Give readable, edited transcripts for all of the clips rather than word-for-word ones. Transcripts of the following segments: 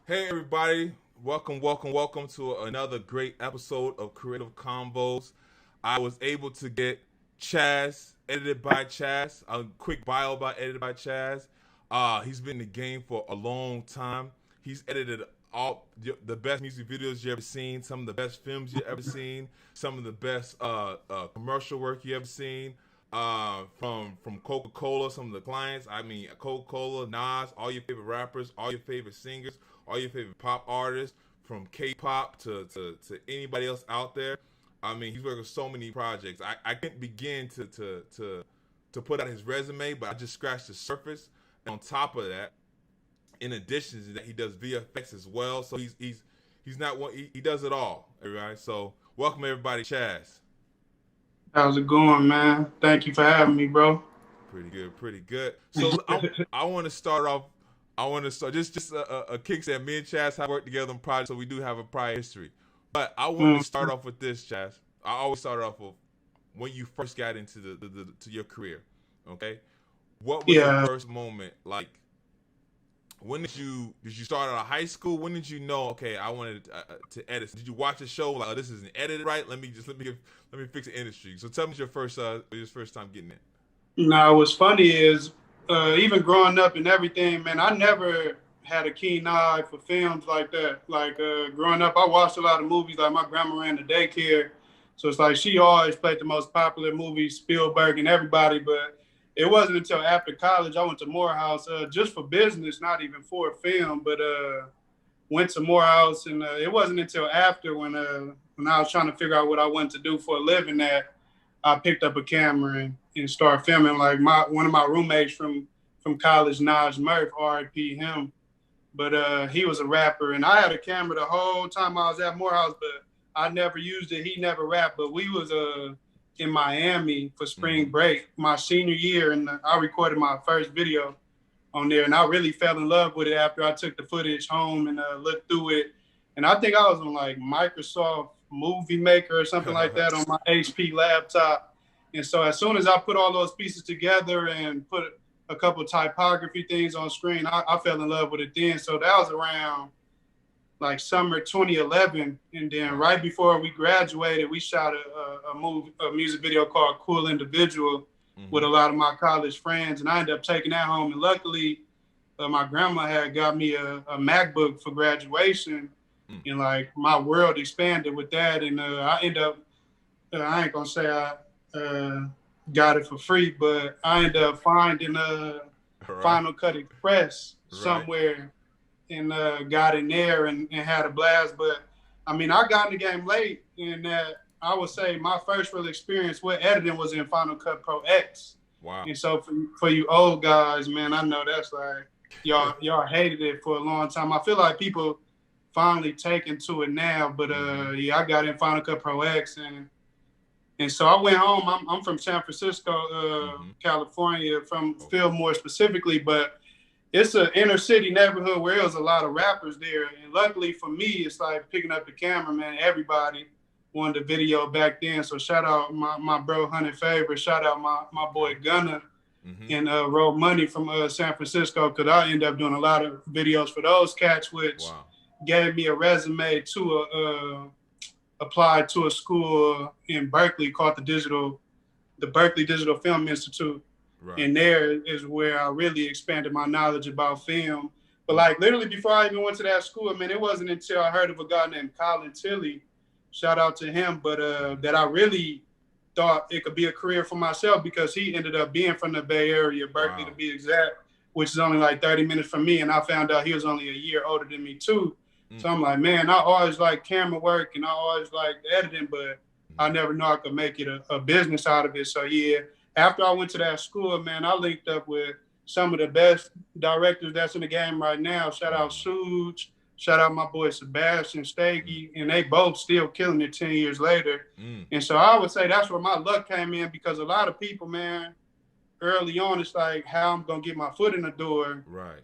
Hey everybody, welcome to another great episode of Creative Convos. I was able to get Chaz, edited by Chaz, a quick bio about edited by Chaz. He's been in the game for a long time. He's edited all the best music videos you ever seen, some of the best films you ever seen, some of the best commercial work you ever seen. From Coca-Cola, some of the clients. I mean, Coca-Cola, Nas, all your favorite rappers, all your favorite singers, all your favorite pop artists, from K-pop to anybody else out there. I mean, he's working on so many projects. I can't begin to put out his resume, but I just scratched the surface. And on top of that, in addition to that, he does VFX as well. So he's not one. He does it all. All right. So welcome everybody, Chaz. How's it going, man? Thank you for having me, bro. Pretty good, pretty good. So I want to start off. I want to start just a kick that me and Chaz have worked together on projects, so we do have a prior history. But I want to start off with this, Chaz. I always start off with when you first got into to your career. Okay, what was your first moment like? When did you start out of high school? When did you know? Okay, I wanted to edit. Did you watch a show like, oh, this isn't edited right? Let me fix the industry. So tell me your first time getting it. Now, what's funny is even growing up and everything, man, I never had a keen eye for films like that. Like growing up, I watched a lot of movies. Like my grandma ran the daycare, so it's like she always played the most popular movies, Spielberg and everybody. But it wasn't until after college I went to Morehouse just for business, not even for a film, but went to Morehouse, and it wasn't until after when I was trying to figure out what I wanted to do for a living that I picked up a camera and started filming. Like one of my roommates from college, Naj Murph, R.I.P. him, but he was a rapper, and I had a camera the whole time I was at Morehouse, but I never used it. He never rapped, but we was in Miami for spring break my senior year, and I recorded my first video on there, and I really fell in love with it after I took the footage home and looked through it. And I think I was on like Microsoft Movie Maker or something like that on my HP laptop. And so as soon as I put all those pieces together and put a couple of typography things on screen, I fell in love with it then. So that was around like summer 2011, and then right before we graduated, we shot a music video called Cool Individual with a lot of my college friends, and I ended up taking that home. And luckily, my grandma had got me a MacBook for graduation, and like my world expanded with that. And I ended up, I ain't gonna say I got it for free, but I ended up finding Final Cut Express somewhere. And got in there and had a blast. But I mean, I got in the game late, and I would say my first real experience with editing was in Final Cut Pro X. Wow. And so for you old guys, man, I know that's like y'all hated it for a long time. I feel like people finally taking to it now, but yeah, I got in Final Cut Pro X, and so I went home. I'm from San Francisco, California, from Fillmore specifically, but it's an inner city neighborhood where there was a lot of rappers there. And luckily for me, it's like picking up the camera, man. Everybody wanted a video back then. So shout out my bro, Hunter Favor. Shout out my boy Gunner and Road Money from San Francisco, because I ended up doing a lot of videos for those cats, which gave me a resume to apply to a school in Berkeley called the Berkeley Digital Film Institute. Right. And there is where I really expanded my knowledge about film. But like literally before I even went to that school, I mean, it wasn't until I heard of a guy named Colin Tilley, shout out to him, but that I really thought it could be a career for myself, because he ended up being from the Bay Area, Berkeley to be exact, which is only like 30 minutes from me. And I found out he was only a year older than me too. So I'm like, man, I always liked camera work and I always liked editing, but I never knew I could make it a business out of it. So yeah. After I went to that school, man, I linked up with some of the best directors that's in the game right now. Shout out Suge, shout out my boy Sebastian Steggy, and they both still killing it 10 years later. And so I would say that's where my luck came in, because a lot of people, man, early on, it's like how I'm going to get my foot in the door. Right.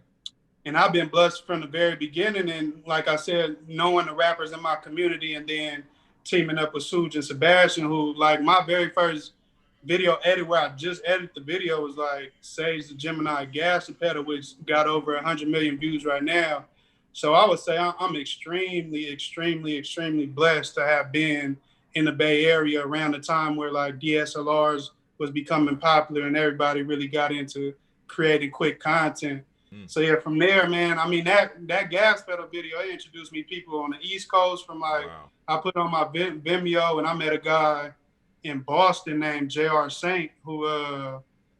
And I've been blessed from the very beginning. And like I said, knowing the rappers in my community, and then teaming up with Suge and Sebastian, who like my very first video edit where I just edited the video was like Sage the Gemini gas pedal, which got over 100 million views right now. So I would say I'm extremely, extremely, extremely blessed to have been in the Bay Area around the time where like DSLRs was becoming popular and everybody really got into creating quick content. So yeah, from there, man, I mean that gas pedal video, it introduced me people on the East Coast from like, I put on my Vimeo and I met a guy in Boston named J.R. Saint who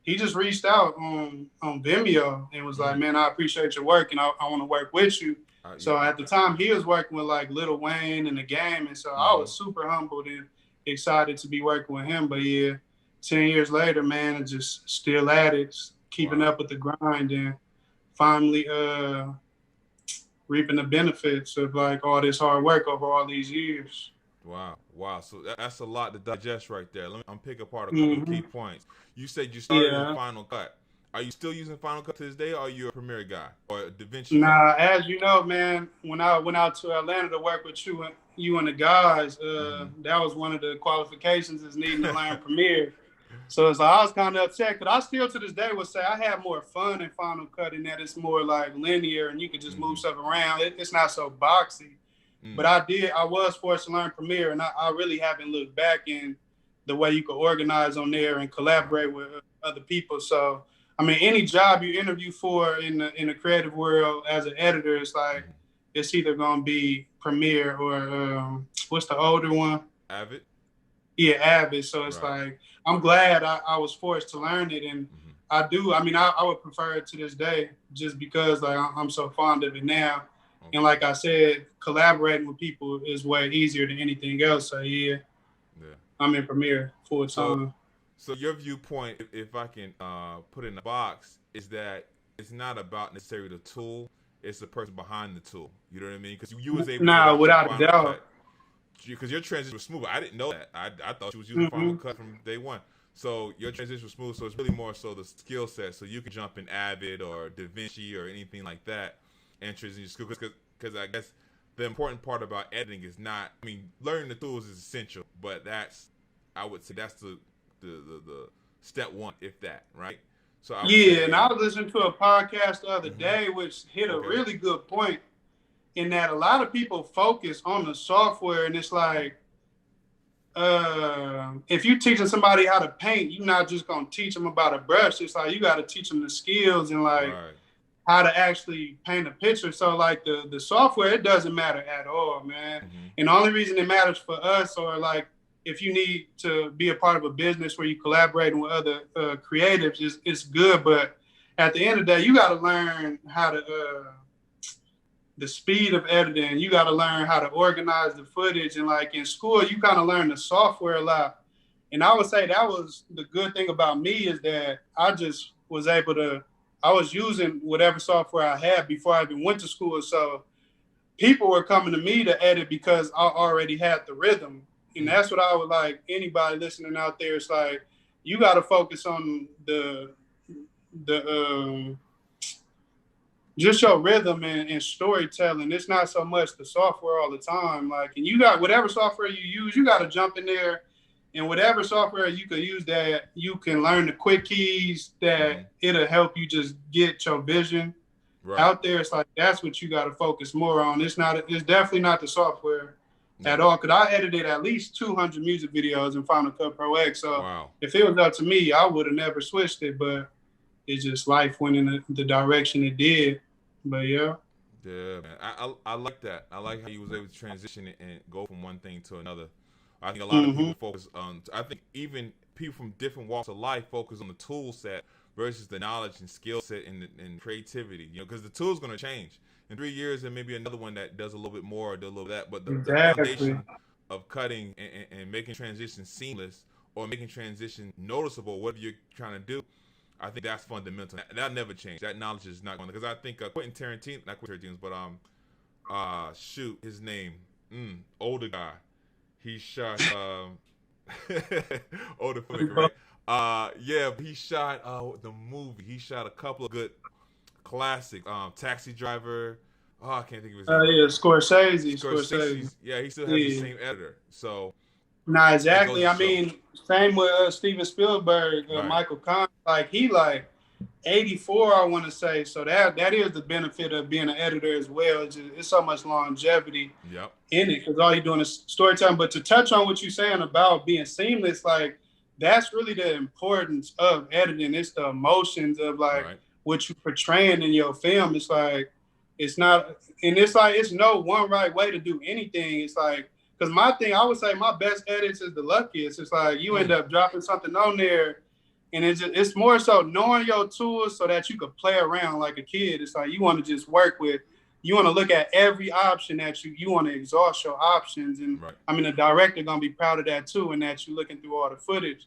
he just reached out on Vimeo and was like, man, I appreciate your work and I want to work with you. So at the time he was working with like Lil Wayne in the game. And so I was super humbled and excited to be working with him. But yeah, 10 years later, man, I'm just still at it, keeping up with the grind and finally reaping the benefits of like all this hard work over all these years. Wow. So that's a lot to digest right there. I'm pick apart a couple of key points. You said you started in Final Cut. Are you still using Final Cut to this day, or are you a Premiere guy or a DaVinci guy? As you know, man, when I went out to Atlanta to work with you and the guys, that was one of the qualifications is needing to learn Premiere. So it's like, I was kind of upset, but I still to this day would say I have more fun in Final Cut in that it's more like linear and you can just move stuff around. It's not so boxy. But I was forced to learn Premiere, and I really haven't looked back in the way you can organize on there and collaborate with other people. So, I mean, any job you interview for in the creative world as an editor, it's like, it's either going to be Premiere or what's the older one? Avid. Yeah, Avid. So it's like, I'm glad I was forced to learn it. And I would prefer it to this day just because like I'm so fond of it now. And like I said, collaborating with people is way easier than anything else. So yeah. I'm in Premiere full time. So your viewpoint, if I can put it in a box, is that it's not about necessarily the tool, it's the person behind the tool. You know what I mean? Because you was able to without a doubt. Because your transition was smooth. I didn't know that. I thought you was using Final Cut from day one. So your transition was smooth. So it's really more so the skill set. So you can jump in Avid or DaVinci or anything like that and transition school. Because I guess the important part about editing is not, I mean, learning the tools is essential, but I would say that's the step one, if that, right? So and I was listening to a podcast the other day, which hit a really good point in that a lot of people focus on the software, and it's like, if you're teaching somebody how to paint, you're not just going to teach them about a brush. It's like, you got to teach them the skills and like how to actually paint a picture. So like the software, it doesn't matter at all, man. And the only reason it matters for us, or like if you need to be a part of a business where you collaborating with other creatives, it's good. But at the end of the day, you got to learn how to, the speed of editing. You got to learn how to organize the footage. And like in school, you kind of learn the software a lot. And I would say that was the good thing about me, is that I just was able to, I was using whatever software I had before I even went to school. So people were coming to me to edit because I already had the rhythm. And that's what I would like anybody listening out there. It's like, you got to focus on the just your rhythm and storytelling. It's not so much the software all the time. Like, and you got whatever software you use, you got to jump in there, and whatever software you can use that you can learn the quick keys that it'll help you just get your vision out there. It's like, that's what you got to focus more on. It's definitely not the software at all. Cause I edited at least 200 music videos in Final Cut Pro X. So if it was up to me, I would have never switched it, but it's just life went in the direction it did. But yeah, man. I like that. I like how you was able to transition it and go from one thing to another. I think a lot of people focus on, I think even people from different walks of life focus on the tool set versus the knowledge and skill set and creativity, you know, because the tool's going to change. In 3 years, there may be another one that does a little bit more or does a little bit of that. But the foundation of cutting and making transition seamless or making transition noticeable, whatever you're trying to do, I think that's fundamental. That'll never change. That knowledge is not going to, because I think Quentin Tarantino, not Quentin Tarantino, but his name, older guy. He shot older filmmaker, right? He shot the movie. He shot a couple of good classic, Taxi Driver. Oh, I can't think of his name. Yeah, Scorsese. Yeah, he still has the same editor. So. Nah, exactly. I mean, same with Steven Spielberg, Michael Kahn. Like 84, I want to say. So that is the benefit of being an editor as well. It's so much longevity in it because all you're doing is storytelling. But to touch on what you're saying about being seamless, like that's really the importance of editing. It's the emotions of like what you're portraying in your film. It's like it's not, and it's like it's no one right way to do anything. It's like because my thing, I would say my best edits is the luckiest. It's like you end up dropping something on there. And it's more so knowing your tools so that you could play around like a kid. It's like you want to just work with, you want to look at every option that you want to exhaust your options. And I mean, the director going to be proud of that too, and that you're looking through all the footage.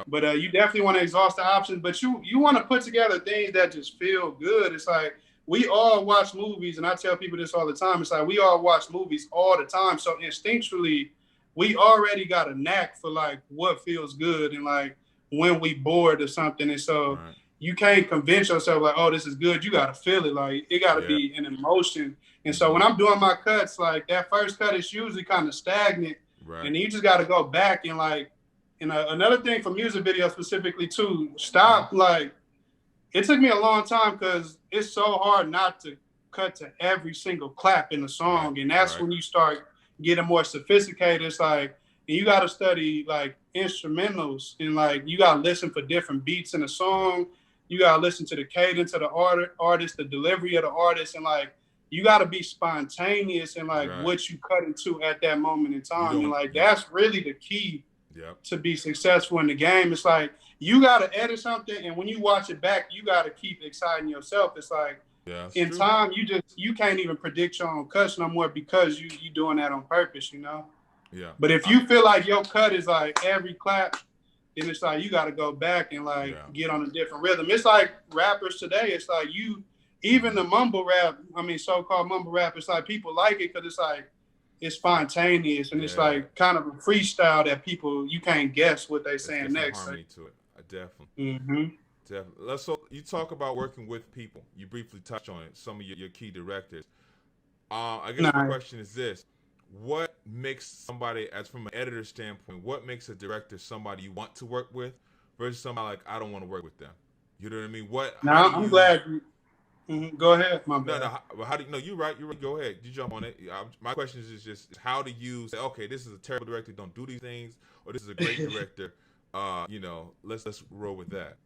But you definitely want to exhaust the options, but you want to put together things that just feel good. It's like we all watch movies, and I tell people this all the time. It's like we all watch movies all the time. So instinctually, we already got a knack for like what feels good and like, when we bored or something. And so you can't convince yourself like, oh, this is good. You got to feel it. Like it got to be an emotion. And so when I'm doing my cuts, like that first cut is usually kind of stagnant. And you just got to go back and like, and another thing for music videos specifically too, stop. Like it took me a long time because it's so hard not to cut to every single clap in the song. And that's when you start getting more sophisticated. It's like, and you got to study like instrumentals and like you got to listen for different beats in a song. You got to listen to the cadence of the artist, the delivery of the artist, and like you got to be spontaneous and like what you cut into at that moment in time. And like that's really the key to be successful in the game. It's like you got to edit something, and when you watch it back, you got to keep exciting yourself. It's like in time, you can't even predict your own cuts no more because you doing that on purpose, you know. But if you feel like your cut is like every clap, then it's like you got to go back and like get on a different rhythm. It's like rappers today. It's like even the mumble rap, I mean, so-called mumble rap, it's like people like it because it's like it's spontaneous and it's like kind of a freestyle that you can't guess what they saying next. Harmony to it. Definitely. Definitely. So you talk about working with people. You briefly touched on it. Some of your key directors. I guess the question is this. What makes somebody, as from an editor standpoint, what makes a director somebody you want to work with versus somebody like, I don't want to work with them? You know what I mean? I'm glad you, go ahead. My bad. How do you, no, you're right. Go ahead. You jump on it. My question is just how do you say, okay, this is a terrible director, don't do these things, or this is a great director, let's roll with that.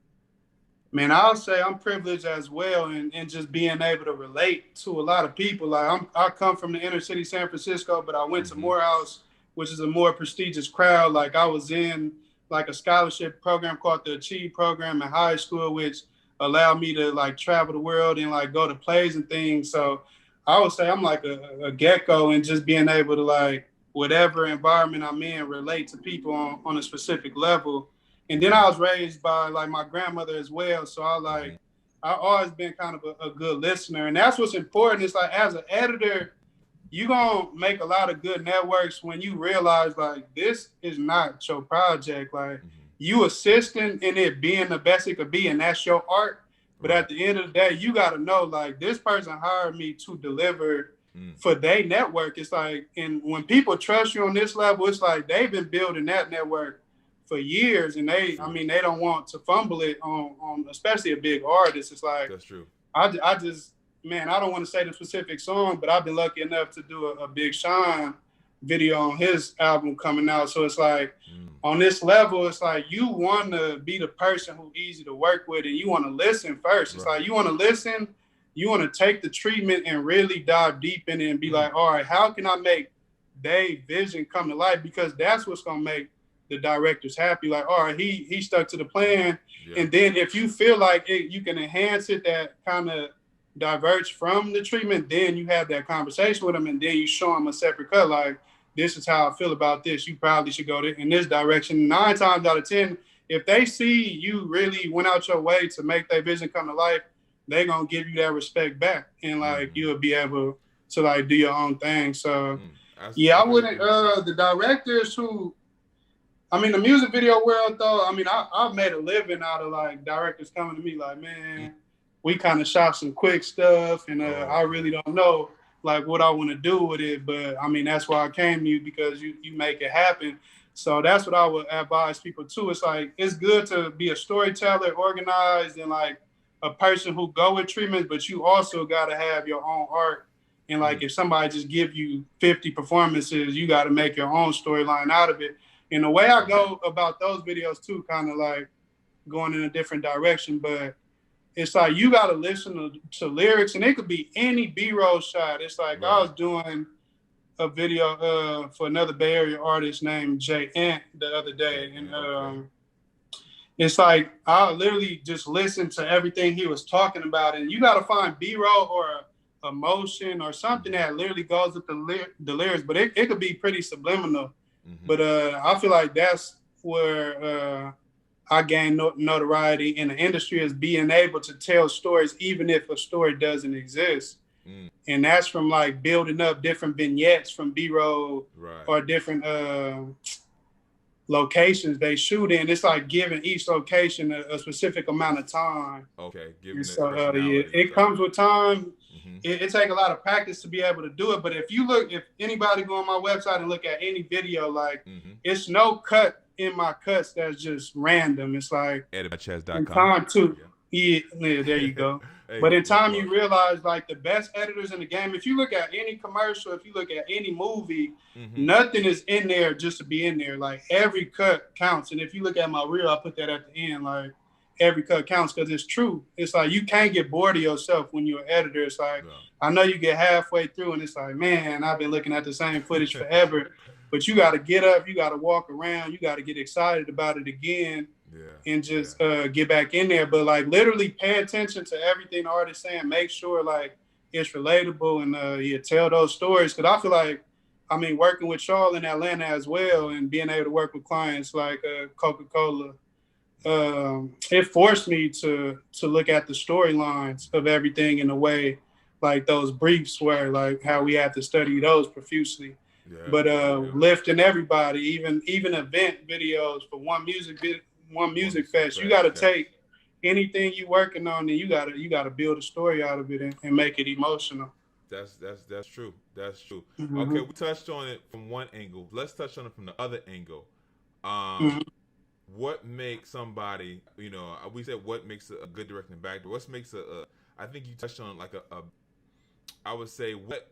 Man, I'll say I'm privileged as well and just being able to relate to a lot of people. Like I come from the inner city San Francisco, but I went to Morehouse, which is a more prestigious crowd. Like I was in like a scholarship program called the Achieve program in high school, which allowed me to like travel the world and like go to plays and things. So I would say I'm like a gecko and just being able to like whatever environment I'm in, relate to people on a specific level. And then I was raised by like my grandmother as well. So I always been kind of a good listener. And that's what's important. It's like as an editor, you're going to make a lot of good networks when you realize like this is not your project. Like you assisting in it being the best it could be, and that's your art. But at the end of the day, you got to know like this person hired me to deliver for their network. It's like, and when people trust you on this level, it's like they've been building that network for years, and they don't want to fumble it on especially a big artist. It's like that's true. I don't want to say the specific song, but I've been lucky enough to do a Big Sean video on his album coming out. So it's like on this level, it's like you want to be the person who's easy to work with, and you want to listen first. It's like you want to listen, you want to take the treatment and really dive deep in it and be like, all right, how can I make their vision come to life? Because that's what's gonna make the director's happy. Like, all right, he stuck to the plan. And then if you feel like you can enhance it, that kind of diverge from the treatment, then you have that conversation with them, and then you show them a separate cut. Like, this is how I feel about this. You probably should go in this direction. 9 times out of 10, if they see you really went out your way to make their vision come to life, they're going to give you that respect back. And like, you'll be able to like do your own thing. So I wouldn't, the directors who, the music video world though, I've made a living out of like directors coming to me like, man, we kind of shot some quick stuff, and I really don't know like what I want to do with it. But that's why I came to you, because you make it happen. So that's what I would advise people too. It's like, it's good to be a storyteller, organized, and like a person who go with treatments, but you also got to have your own art. And like, if somebody just give you 50 performances, you got to make your own storyline out of it. And the way I go about those videos too, kind of like going in a different direction, but it's like you got to listen to lyrics, and it could be any B-roll shot. It's like I was doing a video for another Bay Area artist named Jay Ant the other day, and it's like I literally just listened to everything he was talking about, and you got to find B-roll or a motion or something that literally goes with the lyrics, but it could be pretty subliminal. But I feel like that's where I gain notoriety in the industry, is being able to tell stories even if a story doesn't exist. And that's from like building up different vignettes from B-roll or different locations they shoot in. It's like giving each location a specific amount of time. Giving it comes with time. It takes a lot of practice to be able to do it. But if anybody go on my website and look at any video, like it's no cut in my cuts that's just random. It's like editbychaz.com. Time too. Yeah, there you go. Hey, but in time, you realize like the best editors in the game, if you look at any commercial, if you look at any movie, nothing is in there just to be in there. Like every cut counts. And if you look at my reel, I put that at the end, like every cut counts, because it's true. It's like you can't get bored of yourself when you're an editor. It's like, I know you get halfway through and it's like, man, I've been looking at the same footage forever. But you got to get up, you got to walk around, you got to get excited about it again. And just get back in there. But like literally pay attention to everything the artist's saying. Make sure like it's relatable, and you tell those stories. Because I feel like, I mean, working with y'all in Atlanta as well, and being able to work with clients like Coca-Cola, it forced me to look at the storylines of everything in a way, like those briefs were, like how we had to study those profusely. But lifting everybody, even event videos for one music fest, you got to take anything you working on, and you got to build a story out of it and make it emotional. That's true. That's true. Okay, we touched on it from one angle. Let's touch on it from the other angle. What makes somebody, we said what makes a good directing back. What makes I think you touched on like I would say, what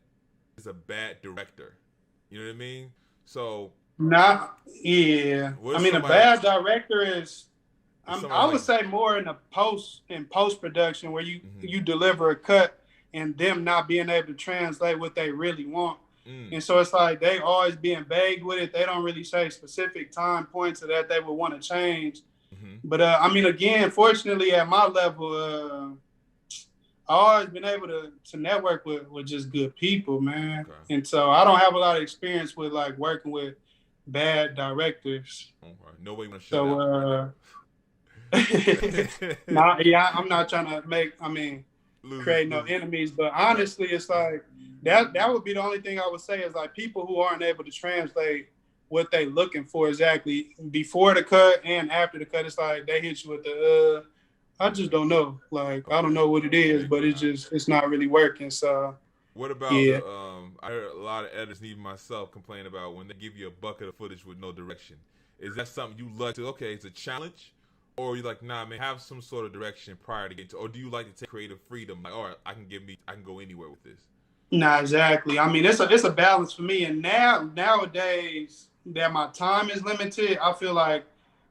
is a bad director? You know what I mean? So I mean, a bad director is, I would say more in post production, where you deliver a cut and them not being able to translate what they really want. And so it's like they always being vague with it. They don't really say specific time points that they would want to change. But I mean, again, fortunately at my level, I've always been able to network with just good people, man. And so I don't have a lot of experience with like working with bad directors. No way you want to shut I'm not trying to create no enemies, but honestly, it's like that would be the only thing I would say is like people who aren't able to translate what they looking for exactly before the cut and after the cut. It's like they hit you with the I just don't know. Like I don't know what it is, but it's not really working. So what about I heard a lot of editors, even myself, complain about when they give you a bucket of footage with no direction. Is that something you like to, it's a challenge? Or you like, nah, man, have some sort of direction prior to getting to, or do you like to take creative freedom? Like, all right, I can go anywhere with this. Nah, exactly. I mean, it's a balance for me. And nowadays that my time is limited, I feel like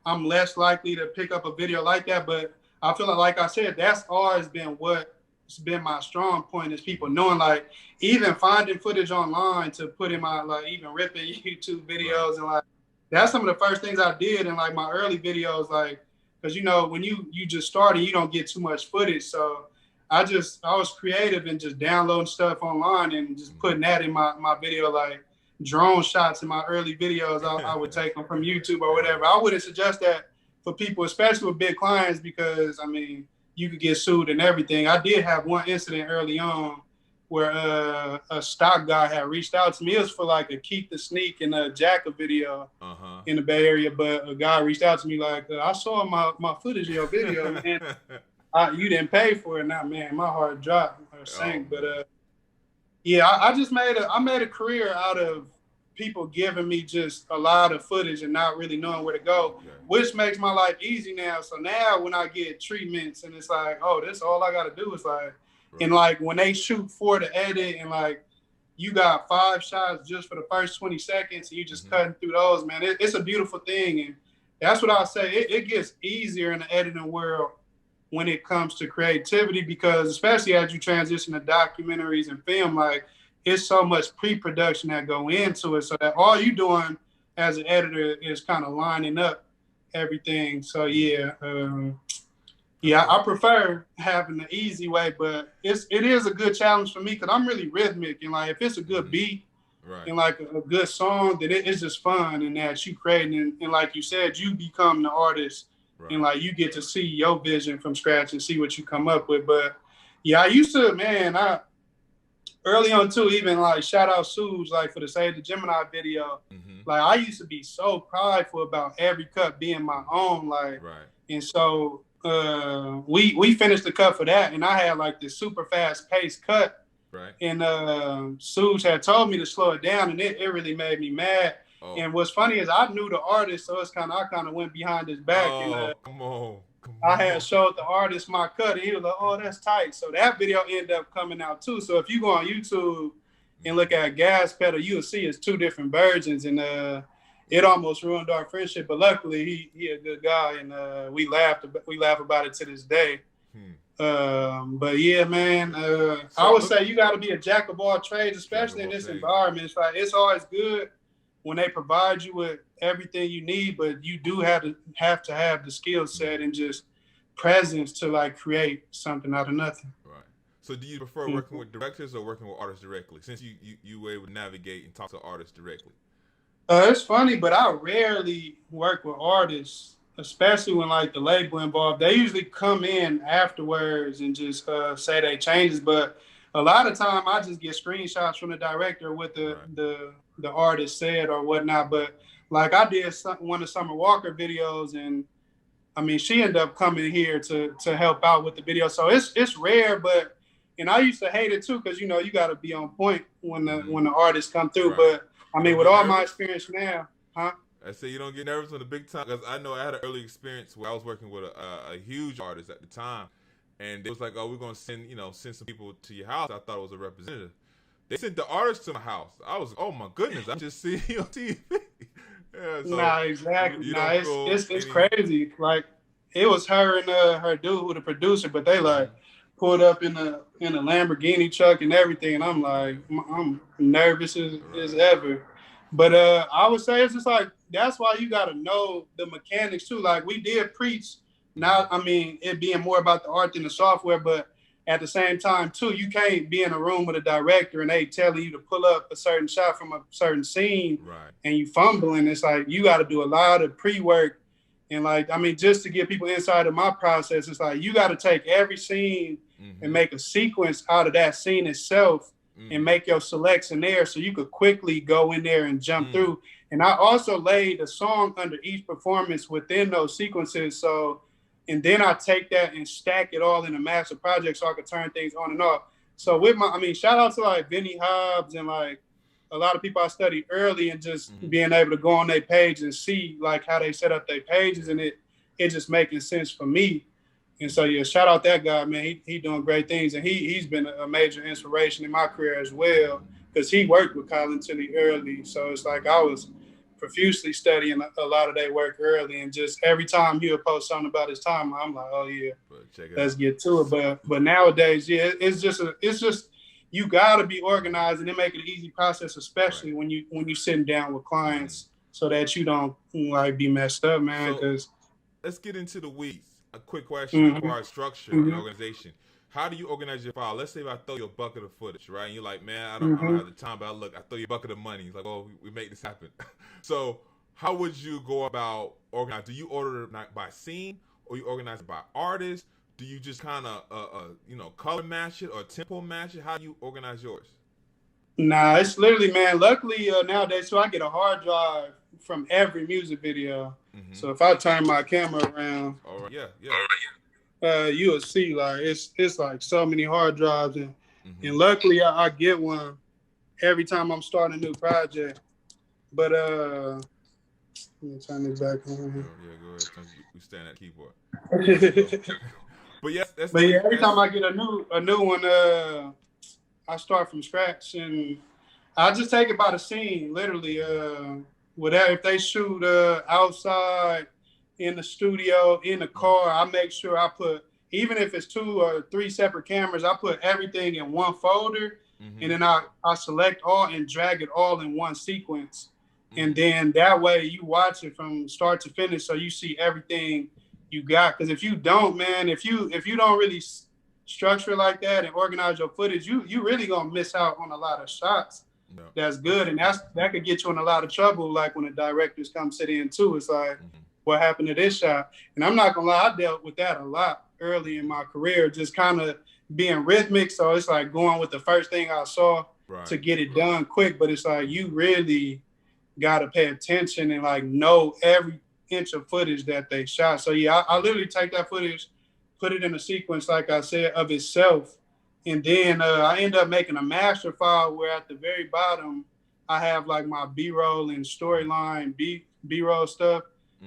I'm less likely to pick up a video like that. But I feel like I said, that's always been what's been my strong point, is people knowing, like, even finding footage online to put in my, like, even ripping YouTube videos. And like, that's some of the first things I did in like my early videos, like, because, when you just started, you don't get too much footage. So I was creative and just downloading stuff online and just putting that in my video, like drone shots in my early videos. I would take them from YouTube or whatever. I wouldn't suggest that for people, especially with big clients, because, I mean, you could get sued and everything. I did have one incident early on where a stock guy had reached out to me. It was for like a Keep the Sneak and a Jacka video in the Bay Area. But a guy reached out to me like, I saw my footage in your video, and you didn't pay for it. Now, man, my heart dropped or sank. But I made a career out of people giving me just a lot of footage and not really knowing where to go, which makes my life easy now. So now when I get treatments and it's like, oh, this all I got to do is like, and like when they shoot for the edit and like you got 5 shots just for the first 20 seconds and you just cutting through those, man, it's a beautiful thing. And that's what I'll say. It gets easier in the editing world when it comes to creativity, because especially as you transition to documentaries and film, like it's so much pre-production that go into it, so that all you doing as an editor is kind of lining up everything. So yeah, I prefer having the easy way, but it is a good challenge for me because I'm really rhythmic, and like if it's a good beat and like a good song, then it's just fun, and that you creating, and like you said, you become the artist. And like you get to see your vision from scratch and see what you come up with. But yeah, I used to, man, early on too, even like shout out Suze, like for the Save the Gemini video. Like I used to be so prideful about every cut being my own. Like, and so we finished the cut for that, and I had like this super fast paced cut. And Suze had told me to slow it down, and it really made me mad. And what's funny is I knew the artist, so it's I kind of went behind his back. And come on. I had showed the artist my cut, and he was like, "Oh, that's tight." So that video ended up coming out too. So if you go on YouTube and look at Gas Pedal, you'll see it's 2 different versions, and it almost ruined our friendship. But luckily, he a good guy, and we laugh about it to this day. But yeah, man, I would say you got to be a jack of all trades, especially in this environment. It's like it's always good when they provide you with everything you need, but you do have to have the skill set and just presence to like create something out of nothing. So do you prefer working with directors or working with artists directly, since you were able to navigate and talk to artists directly? It's funny, but I rarely work with artists, especially when like the label involved. They usually come in afterwards and just say they changes, but a lot of time I just get screenshots from the director with the artist said or whatnot. But like I did one of Summer Walker videos, and I mean she ended up coming here to help out with the video. So it's rare, but and I used to hate it too, because you know you got to be on point when the artists come through. But I mean with all my experience now, I say you don't get nervous on the big time, because I know I had an early experience where I was working with a huge artist at the time. And it was like, oh, we're going to send some people to your house. I thought it was a representative. They sent the artist to my house. I was, oh my goodness, I just see you on TV. So nah, exactly. It's crazy. Like it was her and her dude, who the producer, but they like pulled up in a Lamborghini truck and everything. And I'm like, I'm nervous as ever. But I would say it's just like, that's why you got to know the mechanics too. Like we did preach. Now, I mean, it being more about the art than the software, but at the same time, too, you can't be in a room with a director and they telling you to pull up a certain shot from a certain scene and you fumbling. It's like you got to do a lot of pre-work. And like, I mean, just to get people inside of my process, it's like you got to take every scene and make a sequence out of that scene itself and make your selects in there so you could quickly go in there and jump through. And I also laid a song under each performance within those sequences. So and then I take that and stack it all in a master project so I could turn things on and off. So with shout out to like Vinny Hobbs and like a lot of people I studied early, and just being able to go on their page and see like how they set up their pages, and it just making sense for me. And so yeah, shout out that guy, man. He doing great things, and he's been a major inspiration in my career as well, because he worked with Colin Tilley early. So it's like I was profusely studying a lot of their work early, and just every time he would post something about his time, I'm like, oh yeah, let's get to it. But nowadays, yeah, it's just you gotta be organized, and it make it an easy process, especially when you sitting down with clients, so that you don't like be messed up, man. Because let's get into the weeds. A quick question requires structure and organization. How do you organize your file? Let's say if I throw you a bucket of footage, right? And you're like, man, I don't have the time, but look, I throw you a bucket of money. It's like, oh, we make this happen. So how would you go about organizing? Do you order it by scene, or you organize it by artist? Do you just kind of, color match it or tempo match it? How do you organize yours? Nah, it's literally, man, luckily nowadays, so I get a hard drive from every music video. So if I turn my camera around, you'll see like it's like so many hard drives, and luckily I get one every time I'm starting a new project. But let me turn this back on. Yeah, go ahead. We stand at the keyboard. So, But but yes, that's yeah, every time that's I get a new one, I start from scratch, and I just take it by the scene, literally. Whatever, if they shoot outside, in the studio, in the car, I make sure I put, even if it's 2 or 3 separate cameras, I put everything in one folder, and then I select all and drag it all in one sequence. And then that way you watch it from start to finish, so you see everything you got. Because if you don't, man, if you don't really structure like that and organize your footage, you really gonna miss out on a lot of shots. no. That's good, and that could get you in a lot of trouble. Like when the directors come sit in too, it's like, what happened to this shot? And I'm not gonna lie, I dealt with that a lot early in my career, just kind of being rhythmic. So it's like going with the first thing I saw to get it done quick. But it's like you really gotta pay attention and like know every inch of footage that they shot. So yeah, I literally take that footage, put it in a sequence, like I said, of itself. And then I end up making a master file where at the very bottom, I have like my B-roll and storyline B-roll stuff.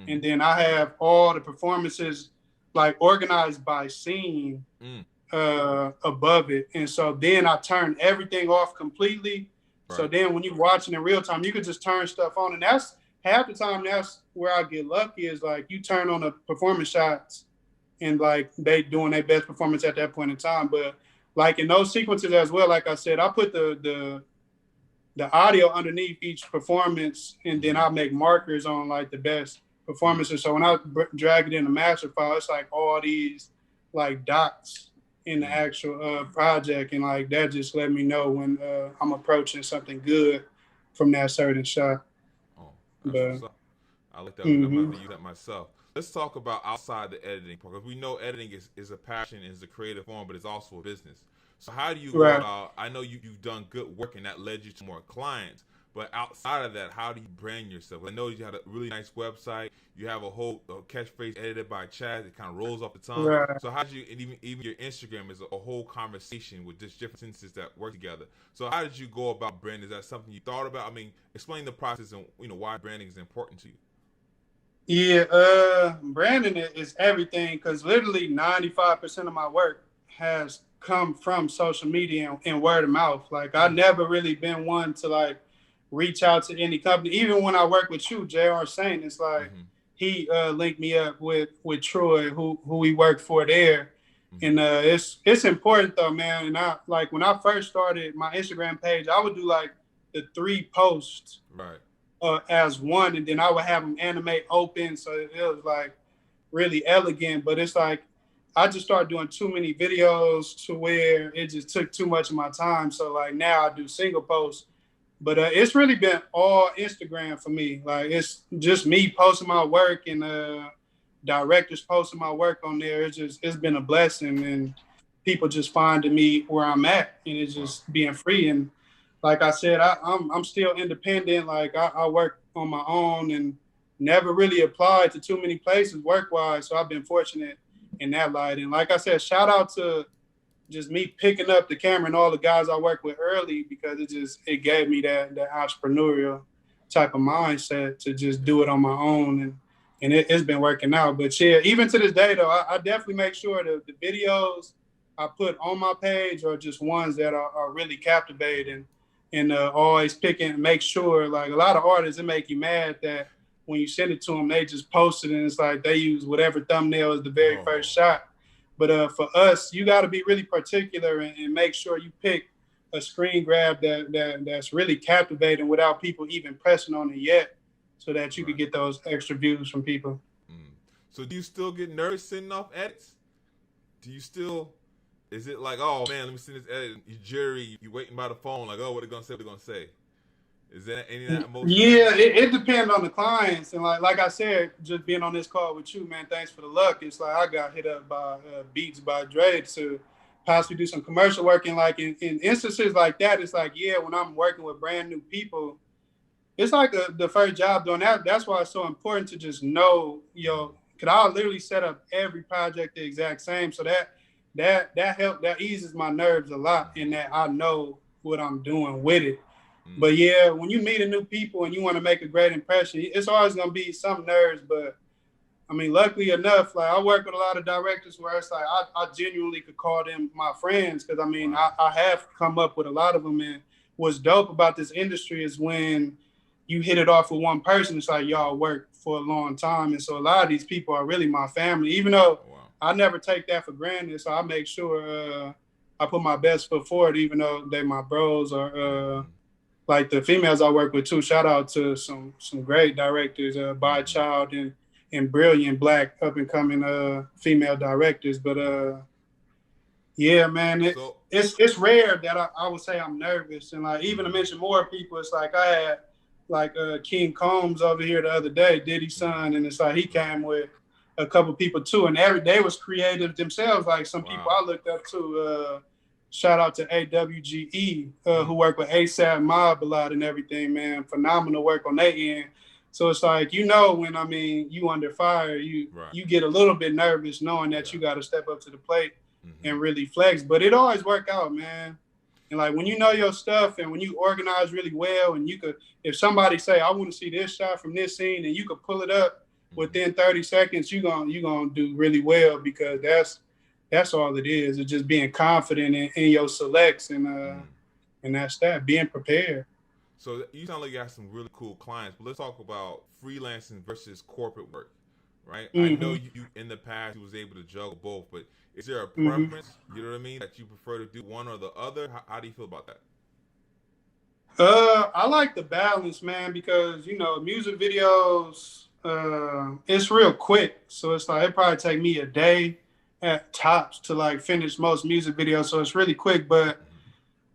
And then I have all the performances like organized by scene above it. And so then I turn everything off completely. Right. So then when you're watching in real time, you can just turn stuff on. And that's half the time, that's where I get lucky, is like you turn on the performance shots and like they doing their best performance at that point in time. But like in those sequences as well, like I said, I put the audio underneath each performance, and then I make markers on like the best performances. So when I drag it in the master file, it's like all these like dots in the actual project, and like that just let me know when I'm approaching something good from that certain shot. Oh, that's what's up. I like that. I'm going to use that myself. Let's talk about outside the editing part, because we know editing is a passion, is a creative form, but it's also a business. So how do you go about, I know you've done good work and that led you to more clients, but outside of that, how do you brand yourself? I know you had a really nice website. You have a whole catchphrase edited by Chaz. It kind of rolls off the tongue. Right. So how did you, and even your Instagram is a whole conversation with just different sentences that work together. So how did you go about branding? Is that something you thought about? I mean, explain the process and why branding is important to you. Yeah, branding is everything, because literally 95% of my work has come from social media and word of mouth. Like I've never really been one to like reach out to any company. Even when I work with you, J.R. Saint, it's like he linked me up with Troy, who we worked for there. And it's important though, man. And I like when I first started my Instagram page, I would do like the 3 posts as one, and then I would have them animate open, so it was like really elegant. But it's like I just started doing too many videos to where it just took too much of my time. So like now I do single posts. But it's really been all Instagram for me. Like it's just me posting my work and directors posting my work on there. It's been a blessing, and people just finding me where I'm at, and it's just being free. And like I said, I'm still independent. Like I work on my own and never really applied to too many places work-wise. So I've been fortunate in that light. And like I said, shout out to just me picking up the camera and all the guys I worked with early, because it gave me that entrepreneurial type of mindset to just do it on my own. And it's been working out. But yeah, even to this day though, I definitely make sure that the videos I put on my page are just ones that are really captivating, and always picking, make sure, like a lot of artists, it make you mad that when you send it to them, they just post it and it's like they use whatever thumbnail is the very first shot. But for us, you got to be really particular and make sure you pick a screen grab that's really captivating without people even pressing on it yet, so that you could get those extra views from people. So do you still get nervous sending off edits? Do you still... Is it like, oh man, let me send this edit? You jury, you waiting by the phone, like, oh, what are they gonna say? What are they gonna say? Is that any of that emotion? Yeah, it depends on the clients, and like I said, just being on this call with you, man, thanks for the luck. It's like I got hit up by Beats by Dre to possibly do some commercial work, and like in instances like that, it's like, yeah, when I'm working with brand new people, it's like the first job doing that. That's why it's so important to just know, because I'll literally set up every project the exact same, so that help, that eases my nerves a lot, in that I know what I'm doing with it. But yeah, when you meet a new people and you want to make a great impression, it's always gonna be some nerves. But I mean, luckily enough, like I work with a lot of directors where it's like I genuinely could call them my friends because I mean I have come up with a lot of them. And what's dope about this industry is when you hit it off with one person, it's like y'all work for a long time, and so a lot of these people are really my family. Even though I never take that for granted, so I make sure I put my best foot forward, even though they my bros or like the females I work with too. Shout out to some great directors, By Child and brilliant black up and coming female directors. But yeah, man, it's rare that I would say I'm nervous. And like even to mention more people, it's like I had like King Combs over here the other day, Diddy's son, and it's like he came with a couple people too, and they was creative themselves. Like some people I looked up to. Shout out to AWGE, who work with ASAP Mob a lot and everything, man. Phenomenal work on their end. So it's like, when I mean you under fire, you get a little bit nervous knowing that you got to step up to the plate and really flex. But it always work out, man. And like when you know your stuff and when you organize really well, and you could, if somebody say I want to see this shot from this scene, and you could pull it up within 30 seconds, you gonna do really well, because that's all it is. It's just being confident in your selects, and that's that, being prepared. So you sound like you have some really cool clients, but let's talk about freelancing versus corporate work, right? I know you in the past you was able to juggle both, but is there a preference, you know what I mean, that you prefer to do one or the other? How do you feel about that? I like the balance, man, because music videos, it's real quick. So it's like it probably take me a day at tops to like finish most music videos, so it's really quick. But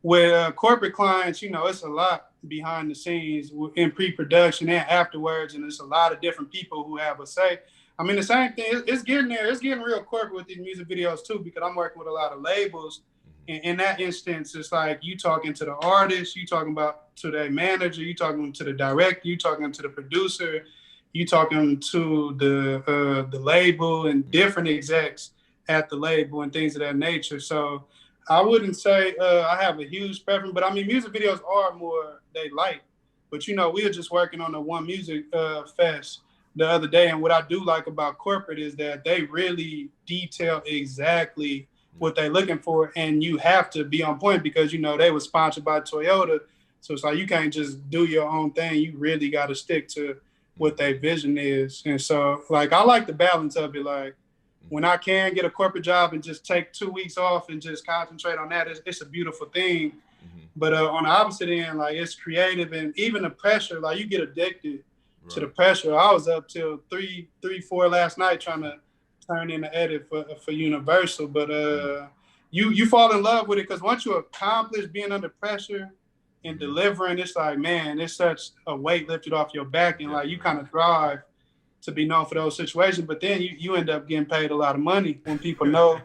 with corporate clients, it's a lot behind the scenes in pre-production and afterwards, and it's a lot of different people who have a say. I mean, the same thing, it's getting there. It's getting real corporate with these music videos too, because I'm working with a lot of labels. And in that instance, it's like you talking to the artist, you talking about to their manager, you talking to the director, you talking to the producer, you talking to the label and different execs at the label and things of that nature. So I wouldn't say I have a huge preference, but I mean, music videos are more they like. But we were just working on a One Music Fest the other day, and what I do like about corporate is that they really detail exactly what they're looking for, and you have to be on point because they were sponsored by Toyota, so it's like you can't just do your own thing. You really got to stick to what their vision is. And so like I like the balance of it. Like when I can get a corporate job and just take 2 weeks off and just concentrate on that, it's a beautiful thing. But on the opposite end, like it's creative, and even the pressure, like you get addicted to the pressure. I was up till 3, 4 last night trying to turn in the edit for Universal. But you fall in love with it, because once you accomplish being under pressure and delivering, it's like, man, it's such a weight lifted off your back, and like you kind of thrive to be known for those situations. But then you end up getting paid a lot of money when people know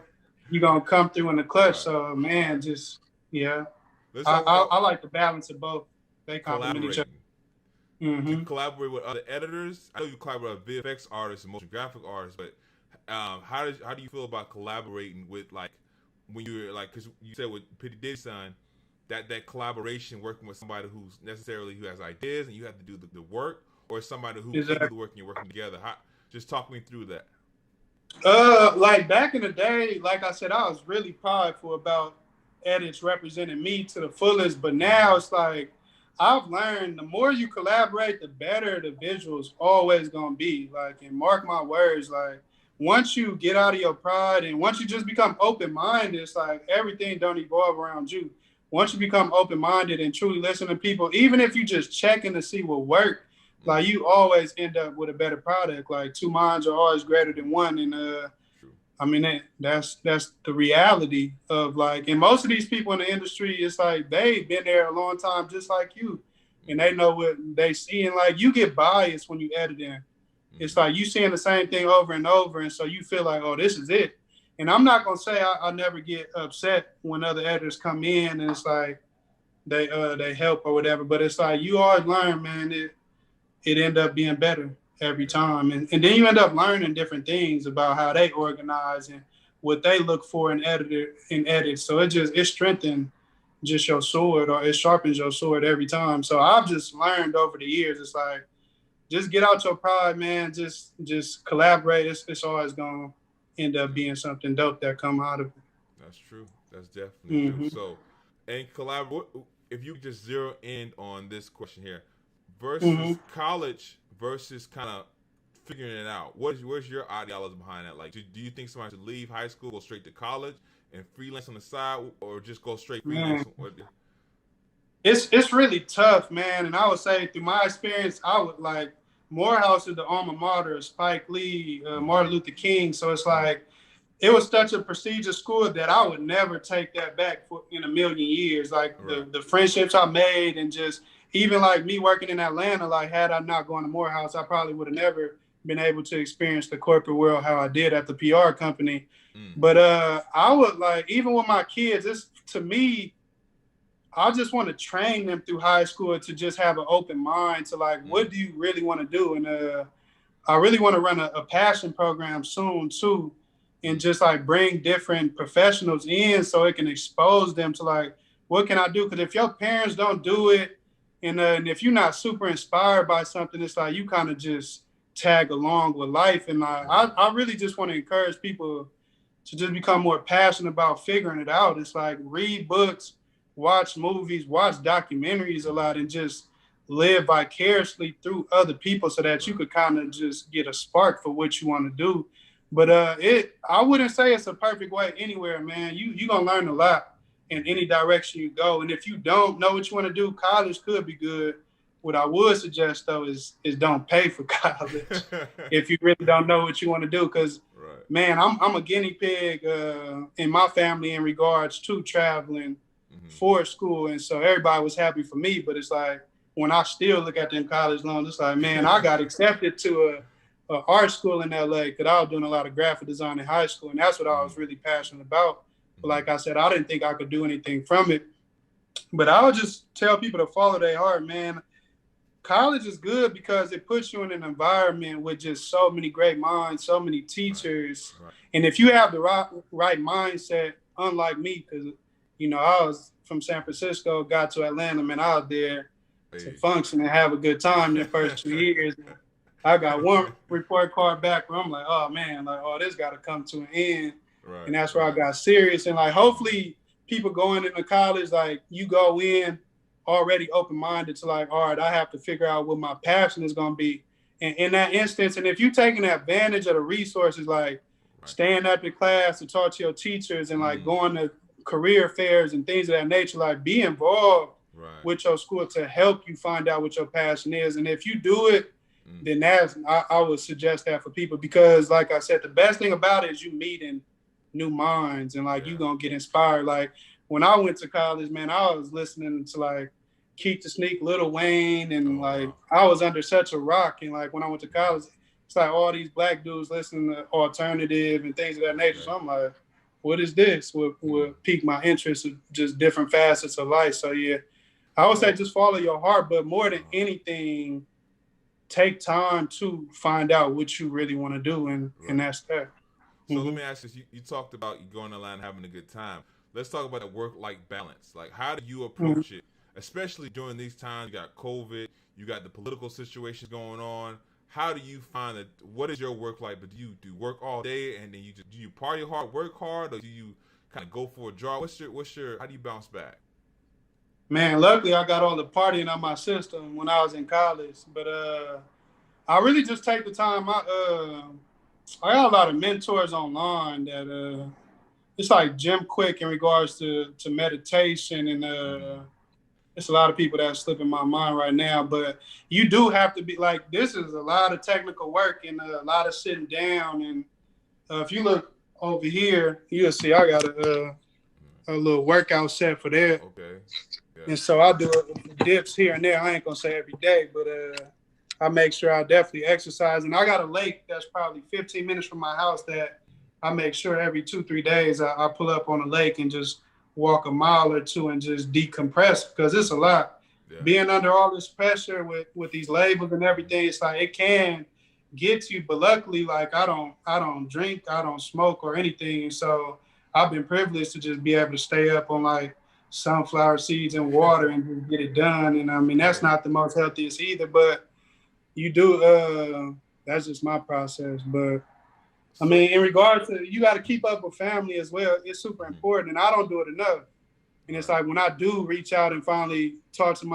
you're gonna come through in the clutch. So man, just I like the balance of both. They complement each other. You collaborate with other editors. I know you collaborate with VFX artists and motion graphic artists, but how do you feel about collaborating with, like, when you're like, because you said with P. Diddy's son, that collaboration, working with somebody who has ideas and you have to do the work, or somebody who can do the work and you're working together? Just talk me through that. Like back in the day, like I said, I was really prideful about edits representing me to the fullest, but now it's like I've learned the more you collaborate, the better the visuals always gonna be. Like, and mark my words, like once you get out of your pride and once you just become open-minded, it's like everything don't evolve around you. Once you become open-minded and truly listen to people, even if you just checking to see what work, like you always end up with a better product. Like two minds are always greater than one. And I mean, that's the reality of, like, and most of these people in the industry, it's like they've been there a long time, just like you, and they know what they see. And like you get biased when you edit in. It's like you seeing the same thing over and over, and so you feel like, oh, this is it. And I'm not gonna say I never get upset when other editors come in and it's like they help or whatever, but it's like you always learn, man. It end up being better every time. And then you end up learning different things about how they organize and what they look for in edit. So it strengthened just your sword, or it sharpens your sword every time. So I've just learned over the years, it's like, just get out your pride, man. Just collaborate. It's always gonna end up being something dope that come out of it. That's true. That's definitely true. Mm-hmm. So, and collaborate. If you just zero in on this question here, Mm-hmm. versus college versus kind of figuring it out. Where's your ideology behind that? Like, do you think somebody should leave high school, go straight to college, and freelance on the side, or just go straight freelance? Man, it's really tough, man. And I would say through my experience, I would like Morehouse is the alma mater of Spike Lee, Martin Luther King. So it's like it was such a prestigious school that I would never take that back for in a million years. Like the friendships I made, and just even like me working in Atlanta, like had I not gone to Morehouse, I probably would have never been able to experience the corporate world how I did at the PR company. But I would like, even with my kids, it's to me, I just want to train them through high school to just have an open mind to like, what do you really want to do? And I really want to run a passion program soon too, and just like bring different professionals in so it can expose them to like, what can I do? Because if your parents don't do it, and if you're not super inspired by something, it's like you kind of just tag along with life. And I really just want to encourage people to just become more passionate about figuring it out. It's like read books, watch movies, watch documentaries a lot, and just live vicariously through other people so that you could kind of just get a spark for what you want to do. But I wouldn't say it's a perfect way anywhere, man. You're gonna learn a lot in any direction you go. And if you don't know what you want to do, college could be good. What I would suggest though is don't pay for college if you really don't know what you want to do. Because man, I'm a guinea pig in my family in regards to traveling for school, and so everybody was happy for me. But it's like when I still look at them college loans, it's like, man, I got accepted to a art school in LA because I was doing a lot of graphic design in high school, and that's what I was really passionate about. But like I said, I didn't think I could do anything from it. But I would just tell people to follow their heart, man. College is good because it puts you in an environment with just so many great minds, so many teachers. And if you have the right mindset, unlike me, because, you know, I was from San Francisco, got to Atlanta, man, I was there to function and have a good time the first 2 years. I got one report card back where I'm like, oh, man, like, oh, this got to come to an end. And that's where I got serious. And, like, hopefully people going into college, like, you go in already open-minded to like, all right, I have to figure out what my passion is going to be. And in that instance, and if you're taking advantage of the resources, like staying after class to talk to your teachers and like going to career fairs and things of that nature, like be involved with your school to help you find out what your passion is. And if you do it, then I would suggest that for people, because like I said, the best thing about it is you meeting new minds and like you're going to get inspired. Like when I went to college, man, I was listening to like Keep the Sneak, Lil Wayne, and like I was under such a rock. And like when I went to college, it's like all these black dudes listening to alternative and things of that nature. So I'm like, what is this? Would pique my interest of just different facets of life. So yeah, I would say just follow your heart, but more than anything, take time to find out what you really want to do, and that's that. So let me ask this: you talked about you going online having a good time. Let's talk about the work-life balance. Like, how do you approach it, especially during these times? You got COVID, you got the political situations going on. How do you find that? What is your work life? But do you work all day and then do you party hard, work hard, or do you kind of go for a draw? What's your? How do you bounce back? Man, luckily I got all the partying on my system when I was in college, but I really just take the time. I got a lot of mentors online that it's like Jim Quick in regards to meditation, and it's a lot of people that slip in my mind right now. But you do have to be like, this is a lot of technical work and a lot of sitting down. And if you look over here, you'll see I got a little workout set for that. Okay. Yeah. And so I do dips here and there. I ain't gonna say every day, but I make sure I definitely exercise. And I got a lake that's probably 15 minutes from my house that I make sure every 2-3 days I pull up on a lake and just walk a mile or two and just decompress, because it's a lot. Yeah. Being under all this pressure with these labels and everything, it's like it can get you. But luckily, like I don't drink, I don't smoke or anything. So I've been privileged to just be able to stay up on like sunflower seeds and water and just get it done. And I mean, that's not the most healthiest either, but you do, that's just my process. But I mean, in regards to, you got to keep up with family as well. It's super important, and I don't do it enough. And it's like when I do reach out and finally talk to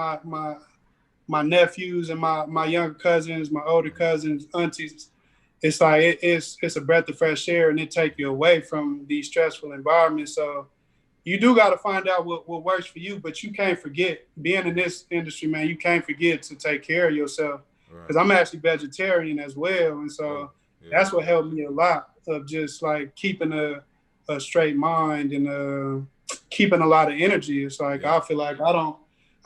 my nephews and my younger cousins, my older cousins, aunties, it's like it's a breath of fresh air, and it take you away from these stressful environments. So you do got to find out what works for you, but you can't forget, being in this industry, man, you can't forget to take care of yourself. Because I'm actually vegetarian as well, and so that's what helped me a lot, of just like keeping a straight mind and keeping a lot of energy. It's like I feel like I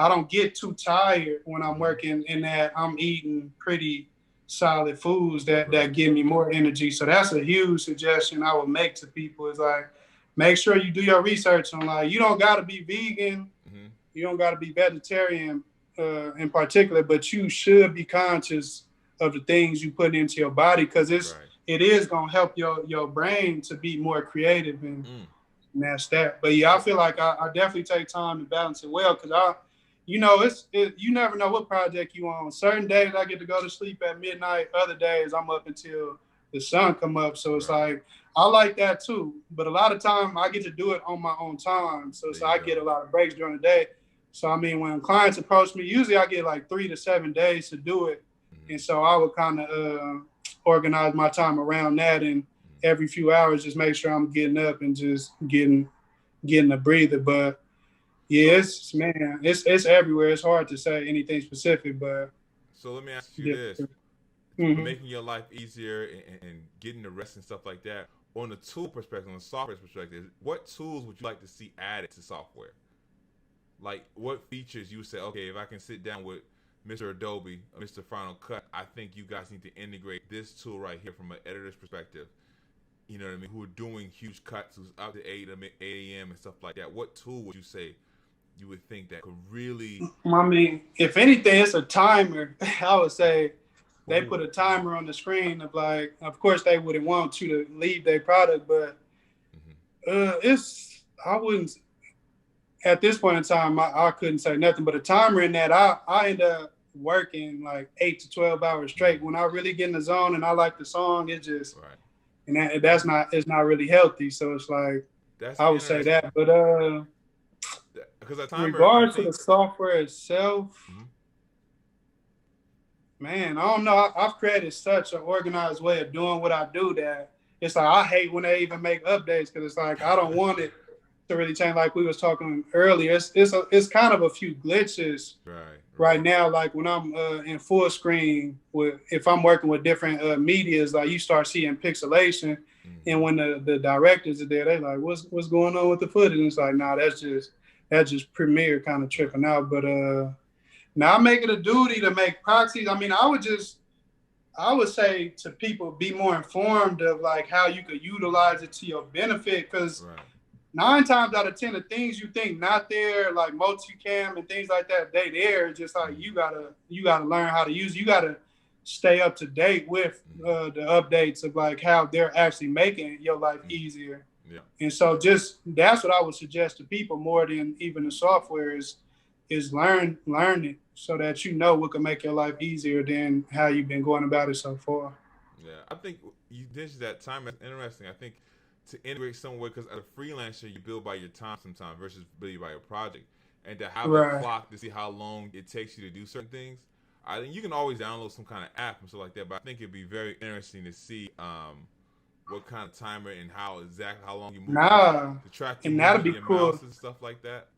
don't get too tired when I'm working, in that I'm eating pretty solid foods that give me more energy. So that's a huge suggestion I would make to people, is like, make sure you do your research on, like, you don't got to be vegan, you don't got to be vegetarian in particular, but you should be conscious of the things you put into your body, because it is going to help your brain to be more creative, and that's that. But yeah, I feel like I definitely take time to balance it well, because you never know what project you on. Certain days I get to go to sleep at midnight. Other days I'm up until the sun come up. So it's like, I like that too. But a lot of time I get to do it on my own time. So I get a lot of breaks during the day. So I mean, when clients approach me, usually I get like 3 to 7 days to do it. And so I would kind of organize my time around that, and every few hours just make sure I'm getting up and just getting a breather. But yeah, it's everywhere. It's hard to say anything specific, but. So let me ask you this: making your life easier and getting the rest and stuff like that. On the tool perspective, on the software perspective, what tools would you like to see added to software? Like, what features you would say, okay, if I can sit down with Mr. Adobe, Mr. Final Cut, I think you guys need to integrate this tool right here from an editor's perspective. You know what I mean? Who are doing huge cuts, who's up to 8 a.m. and stuff like that. What tool would you say you would think that could really? I mean, if anything, it's a timer. I would say they put a timer on the screen of, like, of course they wouldn't want you to leave their product, but I wouldn't, at this point in time, I couldn't say nothing, but a timer in that I end up working like 8 to 12 hours straight. When I really get in the zone and I like the song, it just, and it's not really healthy. So it's like, I would say that, but because in regards to the software itself, man, I don't know. I've created such an organized way of doing what I do that it's like, I hate when they even make updates, because it's like, I don't want it to really change. Like we was talking earlier, it's kind of a few glitches right now. Like when I'm in full screen, if I'm working with different medias, like you start seeing pixelation, and when the directors are there, they like, what's going on with the footage? And it's like, nah, that's just Premiere kind of tripping out. But now I make it a duty to make proxies. I mean, I would say to people, be more informed of like how you could utilize it to your benefit, because 9 times out of 10, the things you think not there, like multicam and things like that, they there. Just like you gotta learn how to use it. You gotta stay up to date with the updates of like how they're actually making your life easier. Yeah. And so just that's what I would suggest to people, more than even the software, is learn it, so that you know what can make your life easier than how you've been going about it so far. Yeah, I think you mentioned that time. That's interesting. I think to integrate somewhere, because as a freelancer, you build by your time sometimes versus building by your project, and to have a clock to see how long it takes you to do certain things. I think you can always download some kind of app and stuff like that, but I think it'd be very interesting to see what kind of timer and how long you move to track your and that'd be cool and stuff like that.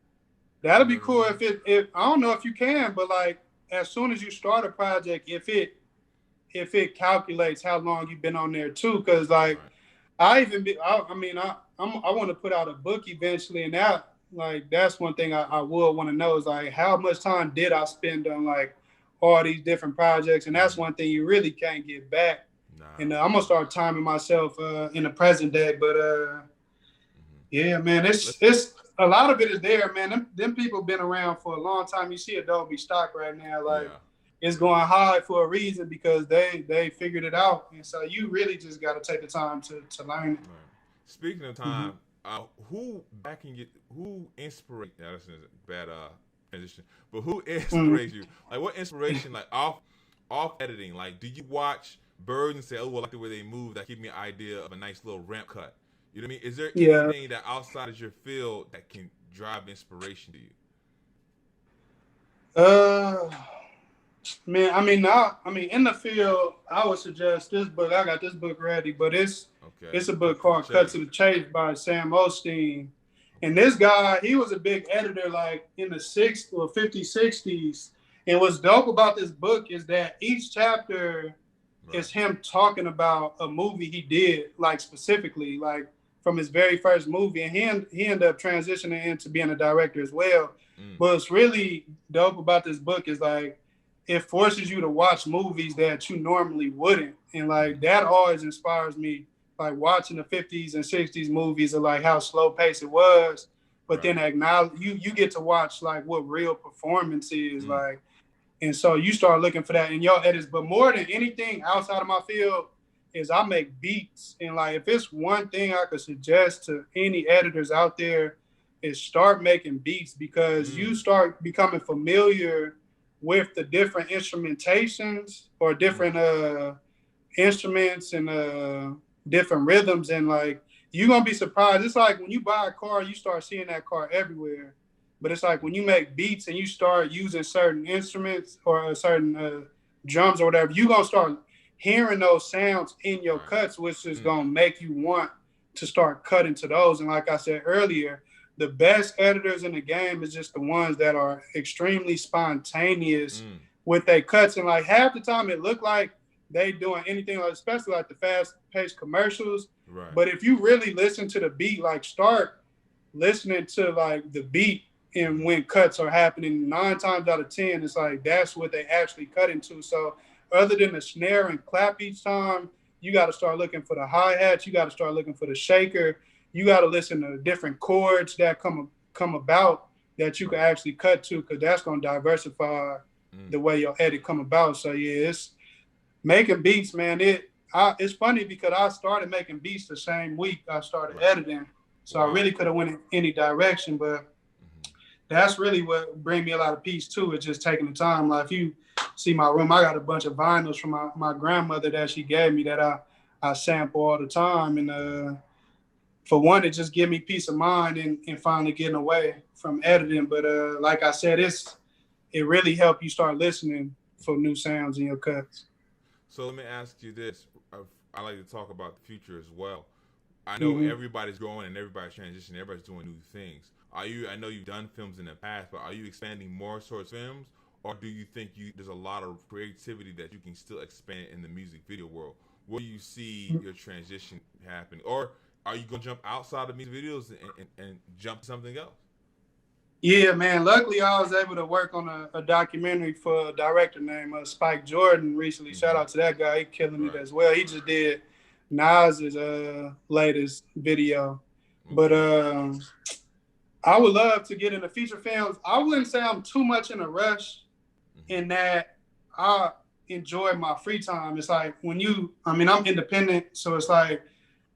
That'd be cool if I don't know if you can, but like as soon as you start a project, if it calculates how long you've been on there too, because like I want to put out a book eventually, and that's one thing I would want to know, is like how much time did I spend on like all these different projects, and that's one thing you really can't get back. And I'm gonna start timing myself in the present day, but yeah, man, it's a lot of it is there, man. Them people been around for a long time. You see Adobe stock right now, like it's going high for a reason, because they figured it out, and so you really just got to take the time to learn it. Speaking of time, Who backing you? Who inspires? Yeah, that's a bad transition. But who Mm. inspires you? Like, what inspiration? Like off editing. Like, do you watch birds and say, "Oh, well, I like the way they move. That give me an idea of a nice little ramp cut." You know what I mean? Is there Yeah. anything that outside of your field that can drive inspiration to you? Uh, Man, in the field, I would suggest this book. I got this book ready, but Okay, it's a book cut to the called Cut to chase. the Chase by Sam Osteen. And this guy, he was a big editor like in the 60s or 50s, 60s. And what's dope about this book is that each chapter Right. is him talking about a movie he did, like specifically, like from his very first movie. And he ended up transitioning into being a director as well. Mm. But what's really dope about this book is like it forces you to watch movies that you normally wouldn't. And like that always inspires me, like watching the 50s and 60s movies of like how slow paced it was. But Right. then acknowledge you get to watch like what real performance is Mm. like. And so you start looking for that in your edits. But more than anything outside of my field is I make beats. And like if it's one thing I could suggest to any editors out there is start making beats because you start becoming familiar with the different instrumentations or different instruments and different rhythms, and like you're gonna be surprised. It's like when you buy a car, you start seeing that car everywhere. But it's like when you make beats and you start using certain instruments or certain drums or whatever, you're gonna start hearing those sounds in your Right. cuts, which is gonna make you want to start cutting to those. And like I said earlier, the best editors in the game is just the ones that are extremely spontaneous with their cuts. And like half the time it look like they doing anything, like, especially like the fast-paced commercials. Right. But if you really listen to the beat, like start listening to like the beat and when cuts are happening, 9 times out of 10, it's like that's what they actually cut into. So other than the snare and clap each time, you got to start looking for the hi-hats, you got to start looking for the shaker, you got to listen to different chords that come about that you can actually cut to, because that's going to diversify the way your edit come about. So yeah, it's making beats, man. It's funny because I started making beats the same week I started editing, so I really could have went in any direction, but that's really what bring me a lot of peace too. It's just taking the time. Like if you see my room, I got a bunch of vinyls from my grandmother that she gave me that I sample all the time. And for one, it just give me peace of mind and finally getting away from editing. But like I said, it really helped you start listening for new sounds in your cuts. So let me ask you this. I like to talk about the future as well. I know everybody's growing and everybody's transitioning. Everybody's doing new things. I know you've done films in the past, but are you expanding more towards films, or do you think there's a lot of creativity that you can still expand in the music video world? Where do you see your transition happening, or are you gonna jump outside of music videos and jump to something else? Yeah, man. Luckily, I was able to work on a documentary for a director named Spike Jordan recently. Shout out to that guy. He killing it as well. He just did Nas's latest video. But I would love to get into feature films. I wouldn't say I'm too much in a rush in that I enjoy my free time. It's like I'm independent. So it's like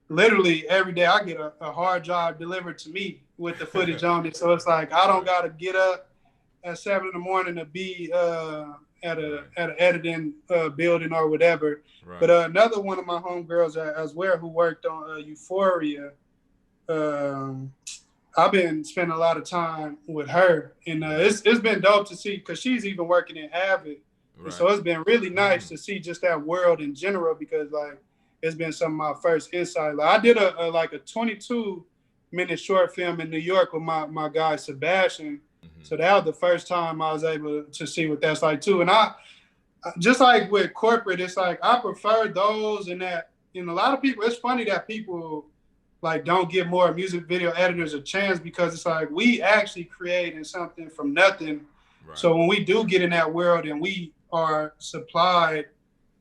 literally every day I get a hard drive delivered to me with the footage on it. So it's like I don't got to get up at 7 a.m. to be at an editing building or whatever. Right. But another one of my homegirls as well who worked on Euphoria, I've been spending a lot of time with her, and it's been dope to see because she's even working in Avid. Right. So it's been really nice to see just that world in general, because like it's been some of my first insight. Like I did a 22-minute short film in New York with my guy Sebastian. So that was the first time I was able to see what that's like too. And I just like with corporate, it's like I prefer those, and that, a lot of people, it's funny that people like don't give more music video editors a chance, because it's like we actually creating something from nothing. Right. So when we do get in that world and we are supplied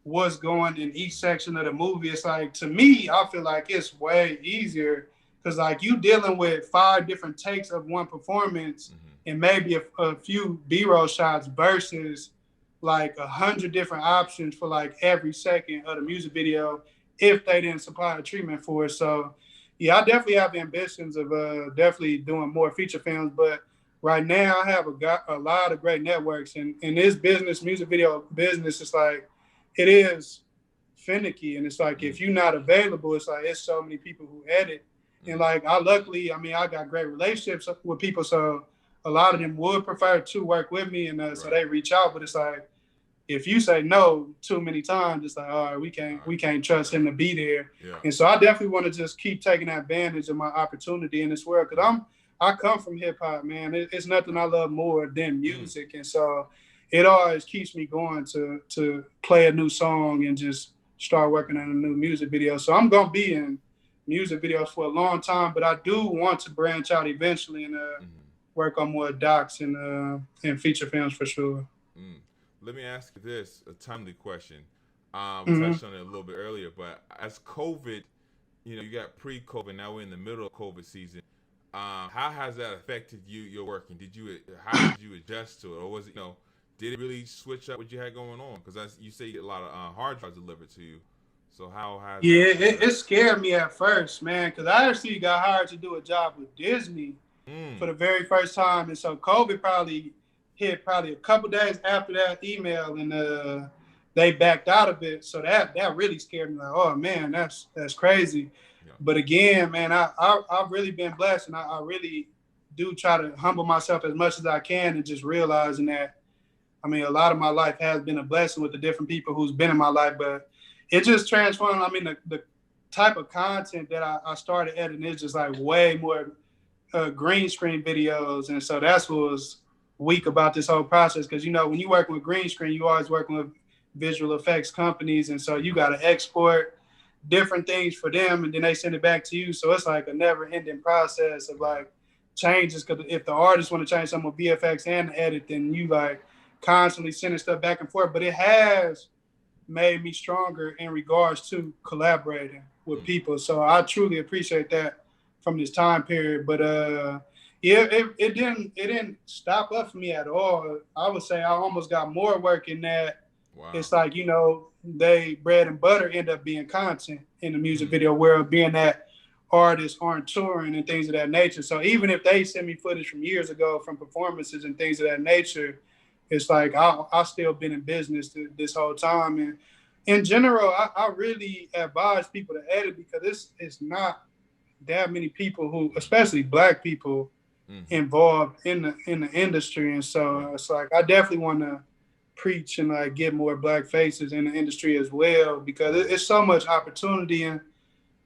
what's going in each section of the movie, it's like, to me, I feel like it's way easier, because like you dealing with 5 different takes of one performance and maybe a few B-roll shots versus like 100 different options for like every second of the music video if they didn't supply a treatment for it. So Yeah, I definitely have ambitions of definitely doing more feature films, but right now I have a lot of great networks, and in this business, music video business, it's like it is finicky, and it's like Mm, if you're not available, it's like it's so many people who edit, and mm, like I mean, I got great relationships with people, so a lot of them would prefer to work with me, and so right. they reach out, but it's like if you say no too many times, it's like, all right, All we can't trust him to be there. right. Yeah. And so I definitely want to just keep taking advantage of my opportunity in this world because Mm, I come from hip hop, man. It's nothing right. I love more than Mm, music, and so it always keeps me going to play a new song and just start working on a new music video. So I'm gonna be in music videos for a long time, but I do want to branch out eventually and mm, work on more docs and feature films for sure. mm. Let me ask you this, a timely question. We Mm-hmm. touched on it a little bit earlier, but as COVID, you got pre-COVID, now we're in the middle of COVID season. How has that affected you, your working? How did you adjust to it? Or was it, did it really switch up what you had going on? Because you say you get a lot of hard drives delivered to you. So how has Yeah, that it scared me at first, man, because I actually got hired to do a job with Disney for Mm, the very first time, and so COVID probably hit probably a couple days after that email, and they backed out of it. So that really scared me. Like, oh man, that's crazy. yeah. But again, man, I've really been blessed, and I really do try to humble myself as much as I can, and just realizing that I mean, a lot of my life has been a blessing with the different people who's been in my life, but it just transformed. I mean, the type of content that I started editing is just like way more green screen videos. And so that's what was weak about this whole process. Because, when you're working with green screen, you always working with visual effects companies. And so you Mm-hmm. got to export different things for them and then they send it back to you. So it's like a never ending process of Yeah. like changes. Because if the artists want to change some of VFX and edit, then you like constantly sending stuff back and forth. But it has made me stronger in regards to collaborating with Mm, people. So I truly appreciate that from this time period. But yeah, it didn't stop up for me at all. I would say I almost got more work in that. wow. It's like, they bread and butter end up being content in the music Mm, video world, being that artists aren't touring and things of that nature. So even if they send me footage from years ago from performances and things of that nature, it's like I still been in business this whole time. And in general, I really advise people to edit because it's not that many people who, especially black people, mm-hmm. involved in the industry. And so Right. it's like I definitely want to preach and like get more black faces in the industry as well because Mm, it's so much opportunity. And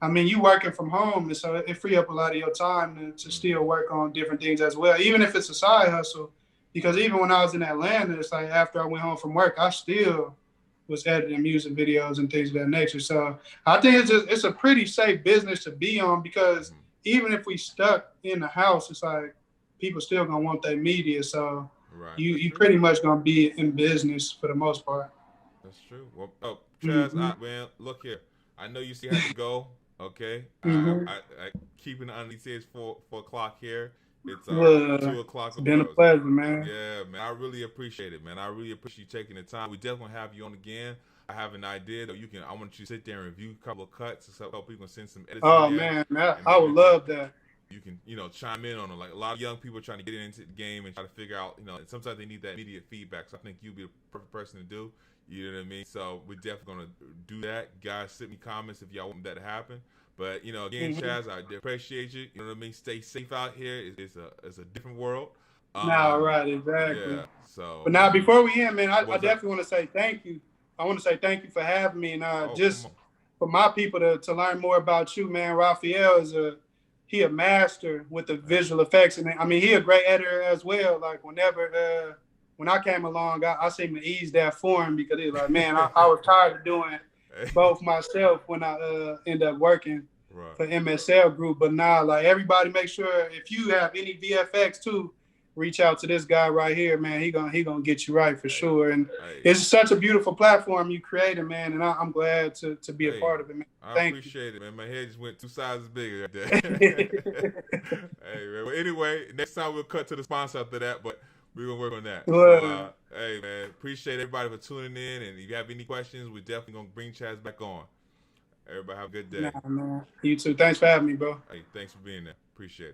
I mean, you working from home, and so it free up a lot of your time to mm-hmm. still work on different things as well, even if it's a side hustle. Because Right. even when I was in Atlanta, it's like after I went home from work, I still was editing music videos and things of that nature. So I think it's a pretty safe business to be on because Mm-hmm. even if we stuck in the house, it's like people still gonna want their media. So Right. you That's you true. pretty much gonna be in business for the most part. That's true. Well, oh, Chaz, Mm-hmm. man, look here. I know you still have to go. Okay. Mm-hmm. I keeping it on. He says 4 o'clock here. It's Well, 2 o'clock it's over been a there. pleasure, man. Yeah, man. I really appreciate it, man. I really appreciate you taking the time. We definitely have you on again. I have an idea that you can. I want you to sit there and review a couple of cuts, so people can send some edits in Oh there, man, and I maybe would love that. you can chime in on it. Like a lot of young people are trying to get into the game and try to figure out, and sometimes they need that immediate feedback. So I think you'd be the perfect person to do. You know what I mean? So we're definitely gonna do that. Guys, send me comments if y'all want that to happen. But again, Mm-hmm. Chaz, I appreciate you. You know what I mean? Stay safe out here. It's a different world. Now, Um, right, exactly. yeah. So But now, before we end, man, I what's that? definitely want to say thank you. I want to say thank you for having me, and Oh, come just on. for my people to learn more about you, man. Raphael is a master with the Hey, visual effects, and I mean he a great editor as well. Like when I came along, I seemed to ease that for him because he was like, man, I was tired of doing both myself when I end up working right. for MSL Group. But now, like everybody, make sure if you have any VFX too, reach out to this guy right here, man. He gonna get you right for Hey, sure. And hey, it's such a beautiful platform you created, man. And I'm glad to be a hey. part of it, man. I Thank appreciate it, man. My head just went 2 sizes bigger right there. you. Hey, man. Well, anyway, next time we'll cut to the sponsor after that, but we're gonna work on that. So, Well, hey, man, appreciate everybody for tuning in. And if you have any questions, we're definitely gonna bring Chaz back on. Everybody have a good day. Nah, man. You too. Thanks for having me, bro. Hey, thanks for being there. Appreciate it.